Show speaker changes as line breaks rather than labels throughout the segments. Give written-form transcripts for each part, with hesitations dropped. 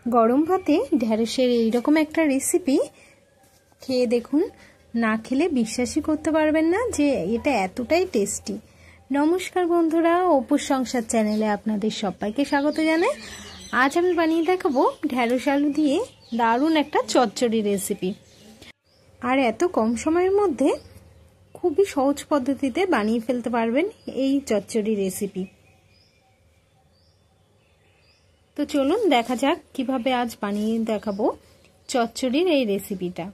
গরম ভাতে ঢ্যাঁড়সের এইরকম একটা রেসিপি খেয়ে দেখুন, না খেলে বিশ্বাসই করতে পারবেন না যে এটা এতটাই টেস্টি। নমস্কার বন্ধুরা, অপুর সংসার চ্যানেলে আপনাদের সবাইকে স্বাগত জানাই। আজ আমি বানিয়ে দেখাবো ঢ্যাঁড়স আলু দিয়ে দারুণ একটা চচ্চড়ি রেসিপি। আর এত কম সময়ের মধ্যে খুবই সহজ পদ্ধতিতে বানিয়ে ফেলতে পারবেন এই চচ্চড়ি রেসিপি। তো চলুন দেখা যাক কিভাবে আজ বানিয়ে দেখাবো চচ্চড়ির এই রেসিপিটা।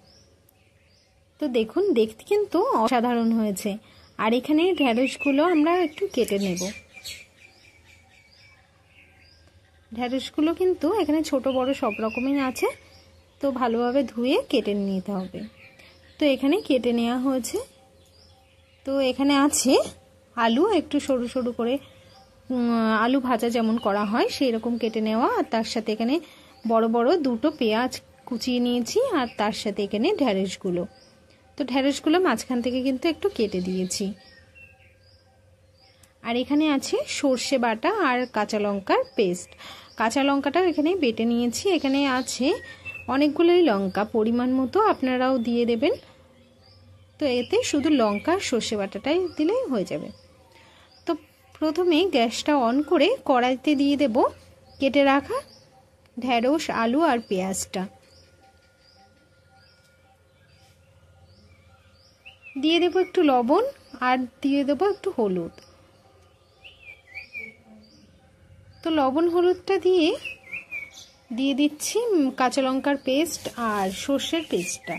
তো দেখুন, দেখতে কিন্তু অসাধারণ হয়েছে। আর এখানে ঢ্যাঁড়সগুলো আমরা একটু কেটে নেব। ঢ্যাঁড়সগুলো কিন্তু এখানে ছোট বড় সব রকমই আছে, তো ভালোভাবে ধুয়ে কেটে নিতে হবে। তো এখানে কেটে নেওয়া হয়েছে। তো এখানে আছে আলু, একটু সরু সরু করে আলু ভাজা যেমন করা হয় সেই রকম কেটে নেওয়া। আর তার সাথে এখানে বড় বড় দুটো পেঁয়াজ কুচিয়ে নিয়েছি, আর তার সাথে এখানে ঢ্যাঁড়সগুলো। তো ঢ্যাঁড়সগুলো মাঝখান থেকে কিন্তু একটু কেটে দিয়েছি। আর এখানে আছে সর্ষে বাটা আর কাঁচা লঙ্কার পেস্ট। কাঁচা লঙ্কাটাও এখানে বেটে নিয়েছি। এখানে আছে অনেকগুলোই লঙ্কা, পরিমাণ মতো আপনারাও দিয়ে দেবেন। তো এতে শুধু লঙ্কা আর সর্ষে বাটাটাই দিলেই হয়ে যাবে। তো প্রথমে গ্যাসটা অন করে কড়াইতে দিয়ে দেব কেটে রাখা ঢ্যাঁড়স, আলু আর পেঁয়াজটা। দিয়ে দেব একটু লবণ আর দিয়ে দেব একটু হলুদ। তো লবণ হলুদটা দিয়ে দিচ্ছি কাঁচা লঙ্কার পেস্ট আর সর্ষের পেস্টটা।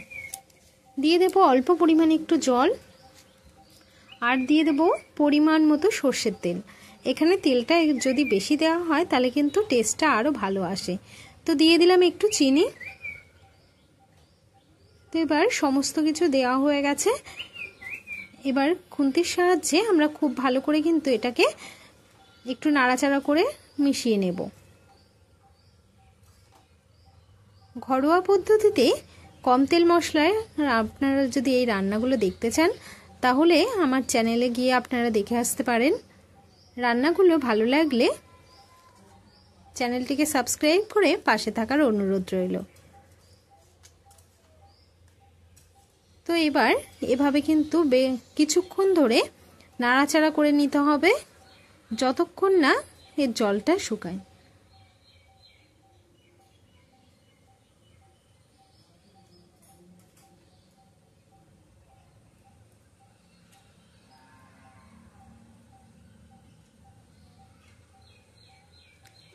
দিয়ে দেব অল্প পরিমাণে একটু জল, আর দিয়ে দেব পরিমাণ মতো সর্ষের তেল। এখানে তেলটা যদি বেশি দেওয়া হয় তাহলে কিন্তু টেস্টটা আরও ভালো আসে। তো দিয়ে দিলাম একটু চিনি। তো এবার সমস্ত কিছু দেওয়া হয়ে গেছে। এবার খুন্তির সাহায্যে আমরা খুব ভালো করে কিন্তু এটাকে একটু নাড়াচাড়া করে মিশিয়ে নেব। ঘরোয়া পদ্ধতিতে কম তেল মশলায় আপনারা যদি এই রান্নাগুলো দেখতে চান তাহলে আমার চ্যানেলে গিয়ে আপনারা দেখে আসতে পারেন। রান্নাগুলো ভালো লাগলে চ্যানেলটিকে সাবস্ক্রাইব করে পাশে থাকার অনুরোধ রইল। তো এবার এভাবে কিন্তু কিছুক্ষণ ধরে নাড়াচাড়া করে নিতে হবে, যতক্ষণ না এর জলটা শুকায়।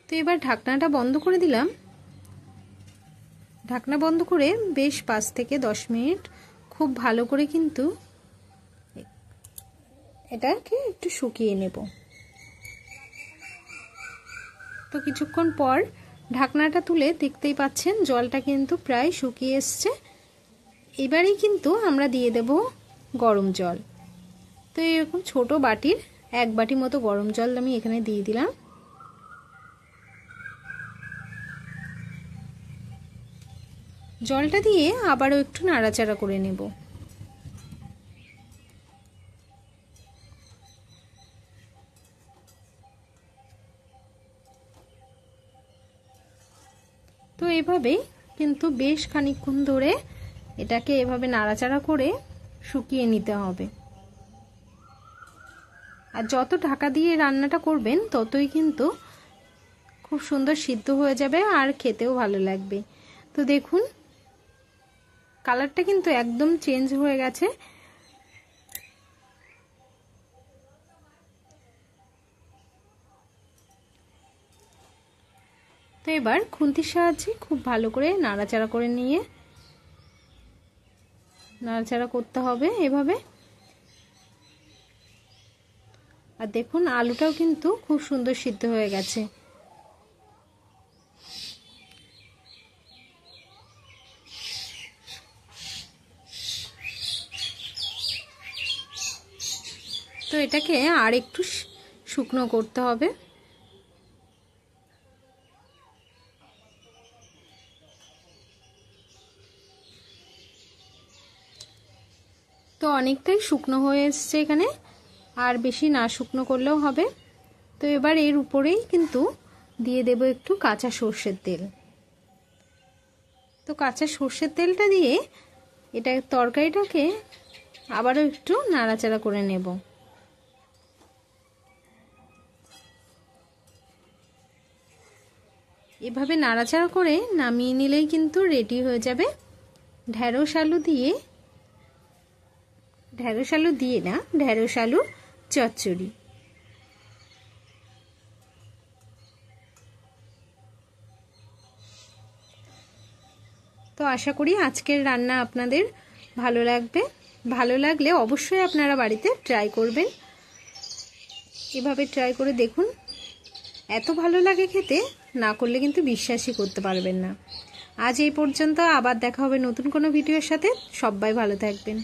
তো এবার ঢাকনাটা বন্ধ করে দিলাম। ঢাকনা বন্ধ করে বেশ 5 থেকে 10 মিনিট খুব ভালো করে কিন্তু এটাকে একটু শুকিয়ে নেব। তো কিছুক্ষণ পর ঢাকনাটা তুলে দেখতেই পাচ্ছেন জলটা কিন্তু প্রায় শুকিয়ে এসছে। এবারেই কিন্তু আমরা দিয়ে দেব গরম জল। তো এরকম ছোট বাটির 1 বাটি মতো গরম জল আমি এখানে দিয়ে দিলাম। জলটা দিয়ে আবারও একটু নাড়াচাড়া করে নেব। তো এভাবেই কিন্তু বেশ খানিকক্ষণ ধরে এটাকে এভাবে নাড়াচাড়া করে শুকিয়ে নিতে হবে। আর যত ঢাকা দিয়ে রান্নাটা করবেন ততই কিন্তু খুব সুন্দর সিদ্ধ হয়ে যাবে আর খেতেও ভালো লাগবে। তো দেখুন কালারটা কিন্তু একদম চেঞ্জ হয়ে গেছে। তো এবার খুন্তির সাহায্যে খুব ভালো করে নাড়াচাড়া করে নিয়ে নাড়াচাড়া করতে হবে এভাবে। আর দেখুন আলুটাও কিন্তু খুব সুন্দর সিদ্ধ হয়ে গেছে। তো এটাকে আর একটু শুকনো করতে হবে। তো অনেকটাই শুকনো হয়ে এসছে এখানে, আর বেশি না শুকনো করলেও হবে। তো এবার এর উপরেই কিন্তু দিয়ে দেব একটু কাঁচা সর্ষের তেল। তো কাঁচা সর্ষের তেলটা দিয়ে এটা তরকারিটাকে আবারও একটু নাড়াচাড়া করে নেব। এভাবে নাড়াচাড়া করে নামিয়ে নিলেই কিন্তু রেডি হয়ে যাবে ঢ্যাঁড়স আলু দিয়ে ঢ্যাঁড়স আলু চচ্চড়ি। তো আশা করি আজকের রান্না আপনাদের ভালো লাগবে। ভালো লাগলে অবশ্যই আপনারা বাড়িতে ট্রাই করবেন। এভাবে ট্রাই করে দেখুন, এত ভালো লাগে খেতে, না করলে কিন্তু বিশ্বাসই করতে পারবেন না। আজ এই পর্যন্ত, আবার দেখা হবে নতুন কোনো ভিডিওর সাথে। সবাই ভালো থাকবেন।